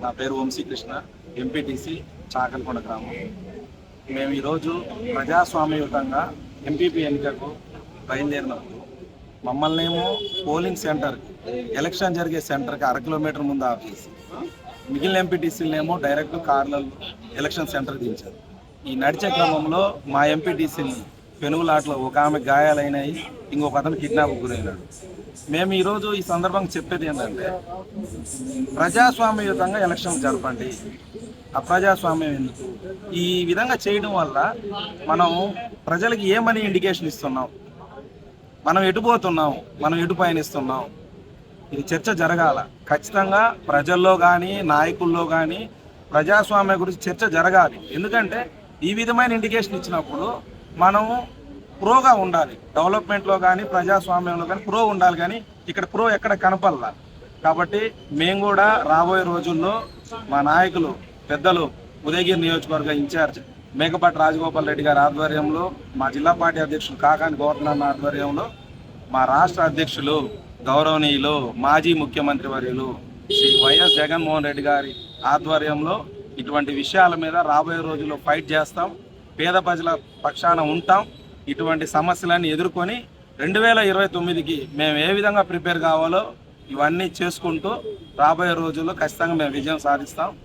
నా పేరు వంశీకృష్ణ, ఎంపీటీసీ చాకల్కొండ గ్రామం. మేము ఈరోజు ప్రజాస్వామ్యయుతంగా ఎంపీపీ ఎన్నికకు బయలుదేరినప్పుడు మమ్మల్నేమో పోలింగ్ సెంటర్, ఎలక్షన్ జరిగే సెంటర్కి 1/2 కిలోమీటర్ ముందు ఆపేసి మిగిలిన ఎంపీటీసీలనేమో డైరెక్ట్ కార్లలో ఎలక్షన్ సెంటర్ దించారు. ఈ నడిచే క్రమంలో మా ఎంపీటీసీని పెనుగులాటలో ఒక ఆమె గాయాలైనాయి, ఇంకొక అతను కిడ్నాప్ గురైనాడు. మేము ఈరోజు ఈ సందర్భంగా చెప్పేది ఏంటంటే, ప్రజాస్వామ్యయుతంగా ఎలక్షన్ జరపండి, అప్రజాస్వామ్యం ఎందుకు? ఈ విధంగా చేయడం వల్ల మనం ప్రజలకి ఏమని ఇండికేషన్ ఇస్తున్నాం, మనం ఎటు పోతున్నాం, మనం ఎటు పయనిస్తున్నాం, ఇది చర్చ జరగాల. ఖచ్చితంగా ప్రజల్లో కానీ నాయకుల్లో కానీ ప్రజాస్వామ్యం గురించి చర్చ జరగాలి. ఎందుకంటే ఈ విధమైన ఇండికేషన్ ఇచ్చినప్పుడు మనము ప్రోగా ఉండాలి, డెవలప్మెంట్లో కానీ ప్రజాస్వామ్యంలో కానీ ప్రో ఉండాలి. కానీ ఇక్కడ ప్రో ఎక్కడ కనపడాల. కాబట్టి మేము కూడా రాబోయే రోజుల్లో మా నాయకులు పెద్దలు ఉదయగిరి నియోజకవర్గ ఇన్ఛార్జ్ మేకపాటి రాజగోపాల్ రెడ్డి గారి ఆధ్వర్యంలో, మా జిల్లా పార్టీ అధ్యక్షులు కాకాని గోవర్ధన్ ఆధ్వర్యంలో, మా రాష్ట్ర అధ్యక్షులు గౌరవనీయులు మాజీ ముఖ్యమంత్రి వర్యులు శ్రీ వైఎస్ జగన్మోహన్ రెడ్డి గారి ఆధ్వర్యంలో ఇటువంటి విషయాల మీద రాబోయే రోజుల్లో ఫైట్ చేస్తాం. పేద ప్రజల పక్షాన ఉంటాం. ఇటువంటి సమస్యలన్నీ ఎదుర్కొని 2029కి మేము ఏ విధంగా ప్రిపేర్ కావాలో ఇవన్నీ చేసుకుంటూ రాబోయే రోజుల్లో ఖచ్చితంగా మేము విజయం సాధిస్తాం.